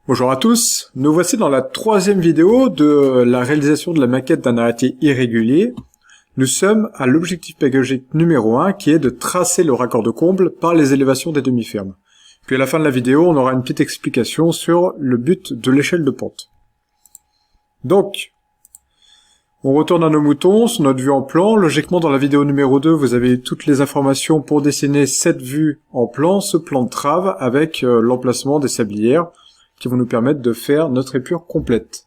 Bonjour à tous, nous voici dans la troisième vidéo de la réalisation de la maquette d'un arrêté irrégulier. Nous sommes à l'objectif pédagogique numéro 1 qui est de tracer le raccord de comble par les élévations des demi-fermes. Puis à la fin de la vidéo, on aura une petite explication sur le but de l'échelle de pente. Donc, on retourne à nos moutons, sur notre vue en plan. Logiquement, dans la vidéo numéro 2, vous avez toutes les informations pour dessiner cette vue en plan, ce plan de trave avec l'emplacement des sablières qui vont nous permettre de faire notre épure complète.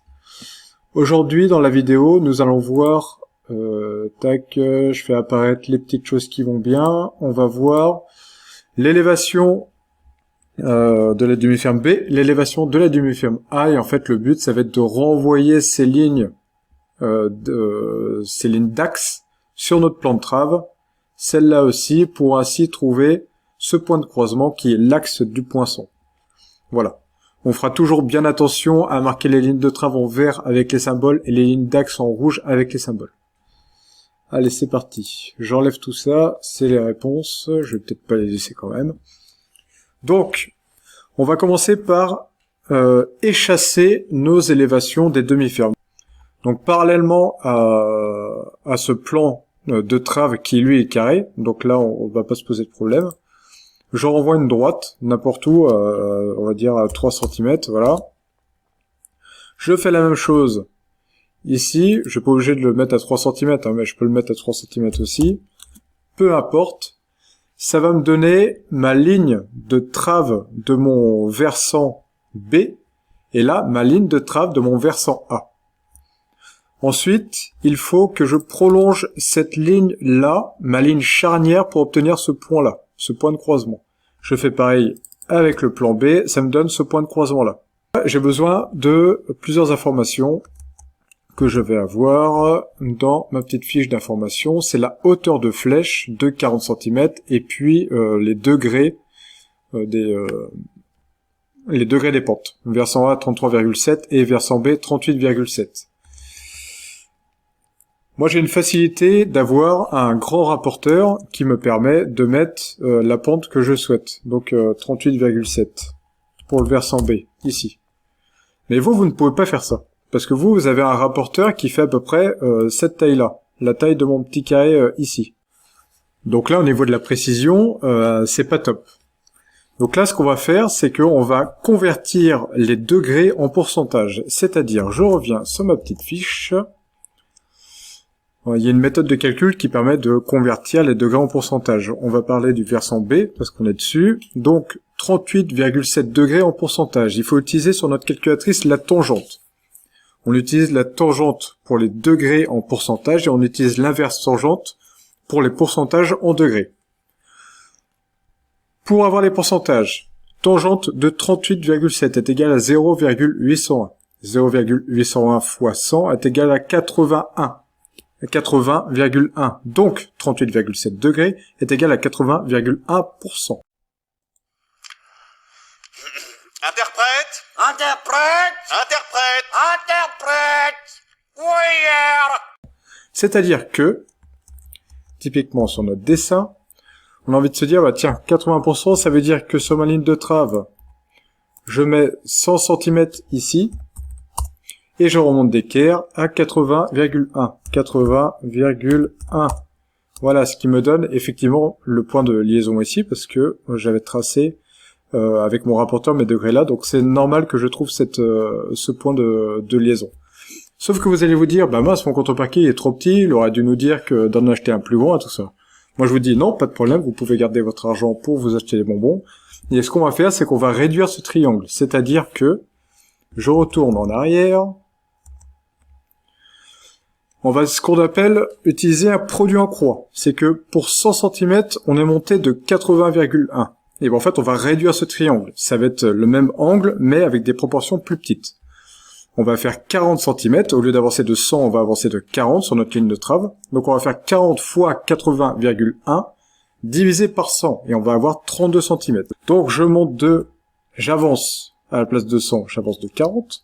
Aujourd'hui, dans la vidéo, nous allons voir, je fais apparaître les petites choses qui vont bien. On va voir l'élévation de la demi-ferme B, l'élévation de la demi-ferme A, et en fait, le but, ça va être de renvoyer ces lignes d'axe sur notre plan de trave, celle-là aussi, pour ainsi trouver ce point de croisement qui est l'axe du poinçon. Voilà. On fera toujours bien attention à marquer les lignes de trave en vert avec les symboles et les lignes d'axe en rouge avec les symboles. Allez, c'est parti. J'enlève tout ça, c'est les réponses, je vais peut-être pas les laisser quand même. Donc, on va commencer par échasser nos élévations des demi-fermes. Donc, parallèlement à ce plan de trave qui, lui, est carré, donc là, on va pas se poser de problème, je renvoie une droite, n'importe où, on va dire à 3 cm, voilà. Je fais la même chose ici, je suis pas obligé de le mettre à 3 cm, hein, mais je peux le mettre à 3 cm aussi. Peu importe, ça va me donner ma ligne de trave de mon versant B, et là, ma ligne de trave de mon versant A. Ensuite, il faut que je prolonge cette ligne-là, ma ligne charnière, pour obtenir ce point-là, ce point de croisement. Je fais pareil avec le plan B, ça me donne ce point de croisement-là. J'ai besoin de plusieurs informations que je vais avoir dans ma petite fiche d'information. C'est la hauteur de flèche de 40 cm et puis les degrés des pentes. Versant A 33,7 et versant B 38,7. Moi, j'ai une facilité d'avoir un grand rapporteur qui me permet de mettre la pente que je souhaite. Donc 38,7 pour le versant B, ici. Mais vous ne pouvez pas faire ça. Parce que vous avez un rapporteur qui fait à peu près cette taille-là. La taille de mon petit carré ici. Donc là, au niveau de la précision, c'est pas top. Donc là, ce qu'on va faire, c'est qu'on va convertir les degrés en pourcentage. C'est-à-dire, je reviens sur ma petite fiche. Il y a une méthode de calcul qui permet de convertir les degrés en pourcentage. On va parler du versant B, parce qu'on est dessus. Donc, 38,7 degrés en pourcentage. Il faut utiliser sur notre calculatrice la tangente. On utilise la tangente pour les degrés en pourcentage et on utilise l'inverse tangente pour les pourcentages en degrés. Pour avoir les pourcentages, tangente de 38,7 est égale à 0,801. 0,801 fois 100 est égal à 80,1. Donc 38,7 degrés est égal à 80,1%. Interprète. Oui. C'est-à-dire que, typiquement sur notre dessin, on a envie de se dire, bah tiens, 80%, ça veut dire que sur ma ligne de trave, je mets 100 cm ici, et je remonte d'équerre à 80,1. 80,1. Voilà ce qui me donne effectivement le point de liaison ici, parce que j'avais tracé avec mon rapporteur mes degrés là, donc c'est normal que je trouve ce point de liaison. Sauf que vous allez vous dire, bah mince, mon contrepartie est trop petit, il aurait dû nous dire que d'en acheter un plus grand et tout ça. Moi je vous dis non, pas de problème, vous pouvez garder votre argent pour vous acheter des bonbons. Et ce qu'on va faire, c'est qu'on va réduire ce triangle, c'est-à-dire que je retourne en arrière. On va ce qu'on appelle utiliser un produit en croix. C'est que pour 100 cm, on est monté de 80,1. Et ben en fait, on va réduire ce triangle. Ça va être le même angle, mais avec des proportions plus petites. On va faire 40 cm. Au lieu d'avancer de 100, on va avancer de 40 sur notre ligne de trave. Donc on va faire 40 fois 80,1 divisé par 100. Et on va avoir 32 cm. Donc j'avance à la place de 100, j'avance de 40.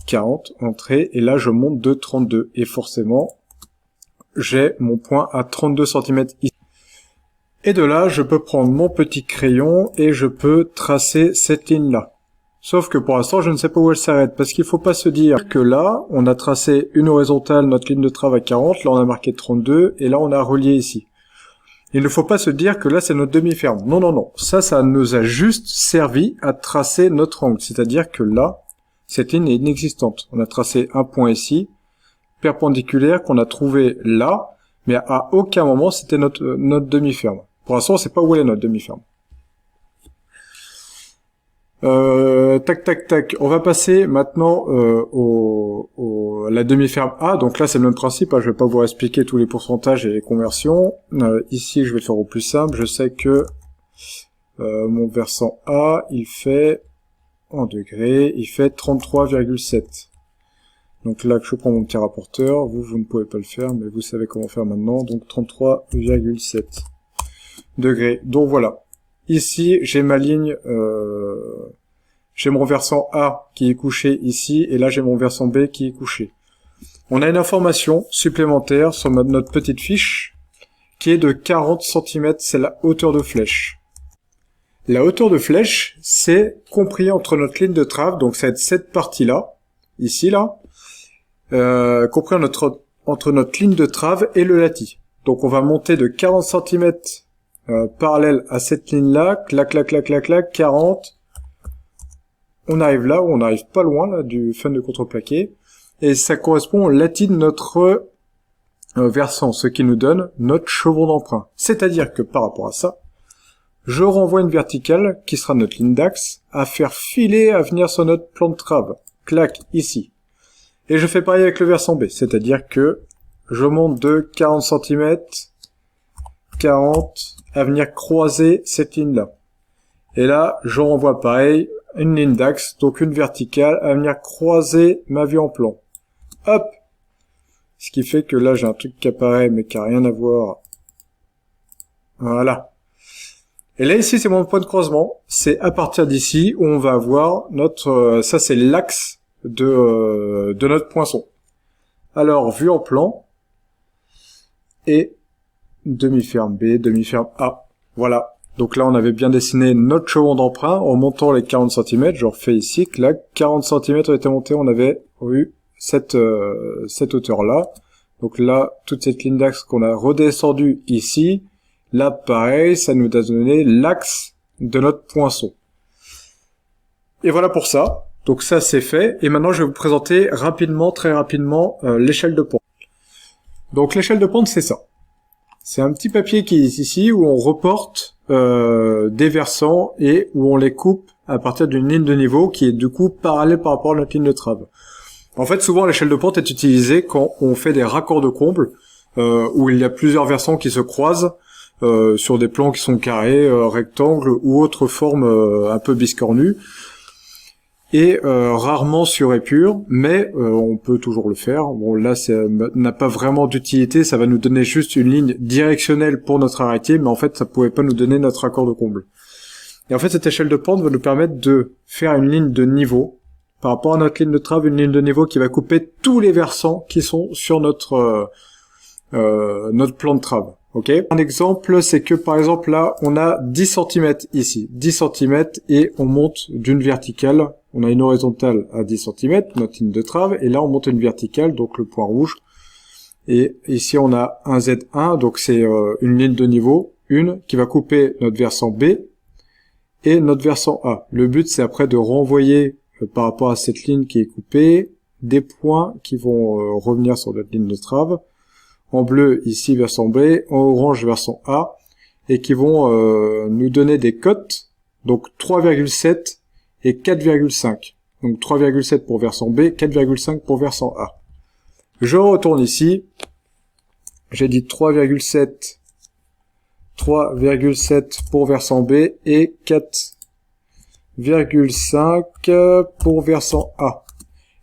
40, entrée, et là je monte de 32, et forcément, j'ai mon point à 32 cm ici. Et de là, je peux prendre mon petit crayon, et je peux tracer cette ligne-là. Sauf que pour l'instant, je ne sais pas où elle s'arrête, parce qu'il faut pas se dire que là, on a tracé une horizontale, notre ligne de trave à 40, là on a marqué 32, et là on a relié ici. Il ne faut pas se dire que là c'est notre demi-ferme. Non, non, non. Ça nous a juste servi à tracer notre angle. C'est-à-dire que là, cette ligne est inexistante. On a tracé un point ici, perpendiculaire, qu'on a trouvé là, mais à aucun moment c'était notre demi-ferme. Pour l'instant, on ne sait pas où elle est notre demi-ferme. Tac, tac, tac. On va passer maintenant la demi-ferme A. Donc là, c'est le même principe. Hein. Je vais pas vous expliquer tous les pourcentages et les conversions. Ici, je vais le faire au plus simple. Je sais que mon versant A, il fait en degrés, il fait 33,7. Donc là, je prends mon petit rapporteur. Vous ne pouvez pas le faire, mais vous savez comment faire maintenant. Donc 33,7 degrés. Donc voilà. Ici, j'ai ma ligne, j'ai mon versant A qui est couché ici, et là j'ai mon versant B qui est couché. On a une information supplémentaire sur notre petite fiche, qui est de 40 cm, c'est la hauteur de flèche. La hauteur de flèche, c'est compris entre notre ligne de trave, donc ça va être cette partie-là, ici là, compris entre notre ligne de trave et le latis. Donc on va monter de 40 cm parallèle à cette ligne-là, clac, clac, clac, clac, clac, 40. On arrive là, où on n'arrive pas loin là, du fun de contreplaqué. Et ça correspond au latis de notre versant, ce qui nous donne notre chevron d'emprunt. C'est-à-dire que par rapport à ça, je renvoie une verticale, qui sera notre ligne d'axe, à faire filer, à venir sur notre plan de trave. Clac, ici. Et je fais pareil avec le versant B, c'est-à-dire que je monte de 40 cm, 40, à venir croiser cette ligne-là. Et là, je renvoie pareil, une ligne d'axe, donc une verticale, à venir croiser ma vue en plan. Hop! Ce qui fait que là, j'ai un truc qui apparaît, mais qui n'a rien à voir. Voilà. Et là, ici, c'est mon point de croisement. C'est à partir d'ici où on va avoir notre... ça, c'est l'axe de notre poinçon. Alors, vue en plan. Et demi-ferme B, demi-ferme A. Voilà. Donc là, on avait bien dessiné notre chevron d'emprunt en montant les 40 cm. Je refais ici que là, 40 cm ont été montés. On avait eu cette hauteur-là. Donc là, toute cette ligne d'axe qu'on a redescendue ici. Là, pareil, ça nous a donné l'axe de notre poinçon. Et voilà pour ça. Donc ça, c'est fait. Et maintenant, je vais vous présenter rapidement, très rapidement, l'échelle de pente. Donc l'échelle de pente, c'est ça. C'est un petit papier qui est ici où on reporte des versants et où on les coupe à partir d'une ligne de niveau qui est du coup parallèle par rapport à notre ligne de trave. En fait, souvent l'échelle de pente est utilisée quand on fait des raccords de comble où il y a plusieurs versants qui se croisent sur des plans qui sont carrés, rectangles ou autres formes un peu biscornues. Et rarement sur épure, mais on peut toujours le faire. Bon, là, ça n'a pas vraiment d'utilité, ça va nous donner juste une ligne directionnelle pour notre arrêté, mais en fait, ça pouvait pas nous donner notre accord de comble. Et en fait, cette échelle de pente va nous permettre de faire une ligne de niveau, par rapport à notre ligne de trave, une ligne de niveau qui va couper tous les versants qui sont sur notre plan de trave. Ok. Un exemple, c'est que par exemple là, on a 10 cm ici, 10 cm et on monte d'une verticale. On a une horizontale à 10 cm, notre ligne de trave, et là on monte une verticale, donc le point rouge. Et ici on a un Z1, donc c'est une ligne de niveau, une qui va couper notre versant B et notre versant A. Le but c'est après de renvoyer par rapport à cette ligne qui est coupée des points qui vont revenir sur notre ligne de trave. En bleu ici versant B, en orange versant A, et qui vont nous donner des cotes, donc 3,7 et 4,5. Donc 3,7 pour versant B, 4,5 pour versant A. Je retourne ici, j'ai dit 3,7 pour versant B et 4,5 pour versant A.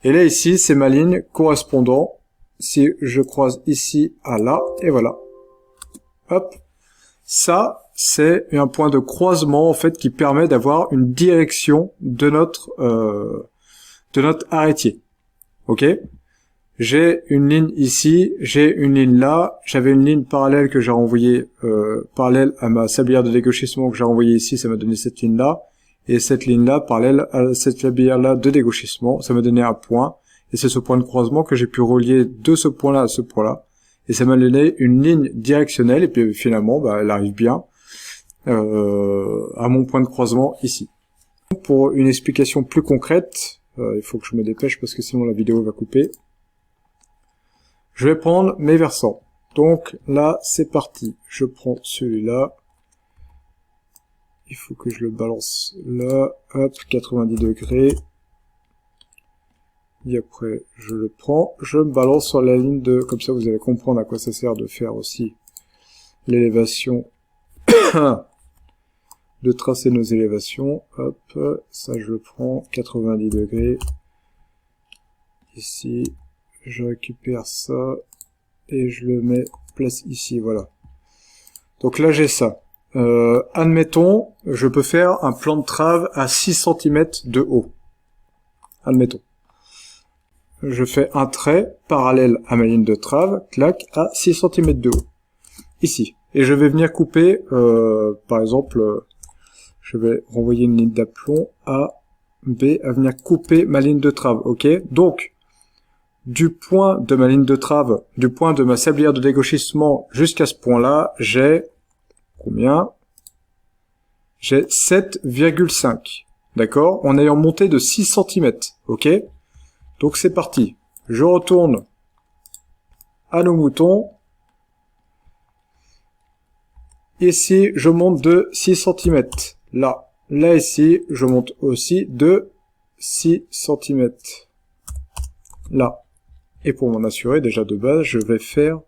Et là ici, c'est ma ligne correspondant. Si je croise ici à là, et voilà. Hop. Ça, c'est un point de croisement, en fait, qui permet d'avoir une direction de notre arrêtier. Ok? J'ai une ligne ici, j'ai une ligne là, j'avais une ligne parallèle que j'ai renvoyée, parallèle à ma sablière de dégauchissement que j'ai renvoyée ici, ça m'a donné cette ligne-là. et cette ligne-là parallèle à cette filière-là de dégauchissement, ça m'a donné un point, et c'est ce point de croisement que j'ai pu relier de ce point-là à ce point-là, et ça m'a donné une ligne directionnelle, et puis finalement, bah, elle arrive bien à mon point de croisement ici. Pour une explication plus concrète, il faut que je me dépêche parce que sinon la vidéo va couper. Je vais prendre mes versants. Donc là, c'est parti. Je prends celui-là. Il faut que je le balance là. Hop, 90 degrés. Et après, je le prends. Je me balance sur la ligne de... Comme ça, vous allez comprendre à quoi ça sert de faire aussi l'élévation. De tracer nos élévations. Hop, ça je le prends. 90 degrés. Ici. Je récupère ça. Et je le mets place ici, voilà. Donc là, j'ai ça. Admettons, je peux faire un plan de trave à 6 cm de haut. Admettons. Je fais un trait parallèle à ma ligne de trave, clac, à 6 cm de haut. Ici. Et je vais venir couper, par exemple, je vais renvoyer une ligne d'aplomb A, B, à venir couper ma ligne de trave, ok? Donc, du point de ma ligne de trave, du point de ma sablière de dégauchissement jusqu'à ce point-là, j'ai combien? J'ai 7,5. D'accord? En ayant monté de 6 cm. Ok? Donc c'est parti. Je retourne à nos moutons. Ici, je monte de 6 cm. Là. Là, ici, je monte aussi de 6 cm. Là. Et pour m'en assurer, déjà de base, je vais faire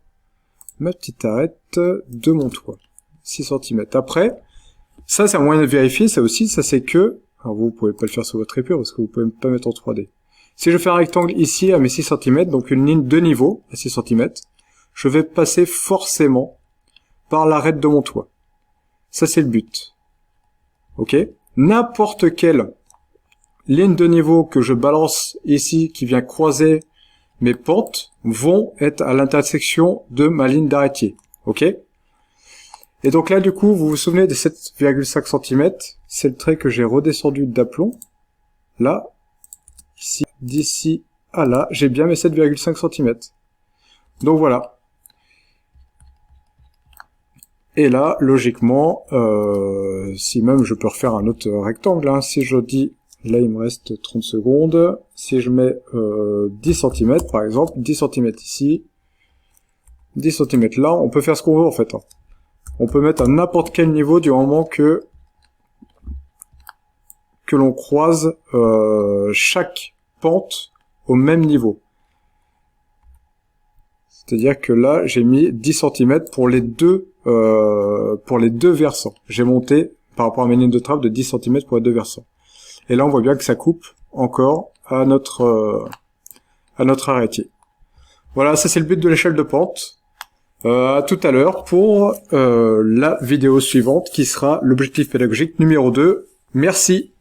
ma petite arête de mon toit. 6 cm. Après, ça c'est un moyen de vérifier, ça aussi, ça c'est que... Alors vous pouvez pas le faire sur votre épure parce que vous pouvez pas mettre en 3D. Si je fais un rectangle ici à mes 6 cm, donc une ligne de niveau à 6 cm, je vais passer forcément par l'arête de mon toit. Ça c'est le but. Ok? N'importe quelle ligne de niveau que je balance ici, qui vient croiser mes pentes, vont être à l'intersection de ma ligne d'arrêtier. Ok? Et donc là, du coup, vous vous souvenez des 7,5 cm, c'est le trait que j'ai redescendu d'aplomb. Là, ici, d'ici à là, j'ai bien mes 7,5 cm. Donc voilà. Et là, logiquement, si même je peux refaire un autre rectangle, hein, si je dis, là il me reste 30 secondes, si je mets 10 cm par exemple, 10 cm ici, 10 cm là, on peut faire ce qu'on veut en fait. Hein. On peut mettre à n'importe quel niveau du moment que l'on croise chaque pente au même niveau. C'est-à-dire que là, j'ai mis 10 cm pour les deux versants. J'ai monté par rapport à mes lignes de trave de 10 cm pour les deux versants. Et là, on voit bien que ça coupe encore à notre arrêtier. Voilà, ça c'est le but de l'échelle de pente. À tout à l'heure pour la vidéo suivante qui sera l'objectif pédagogique numéro 2. Merci.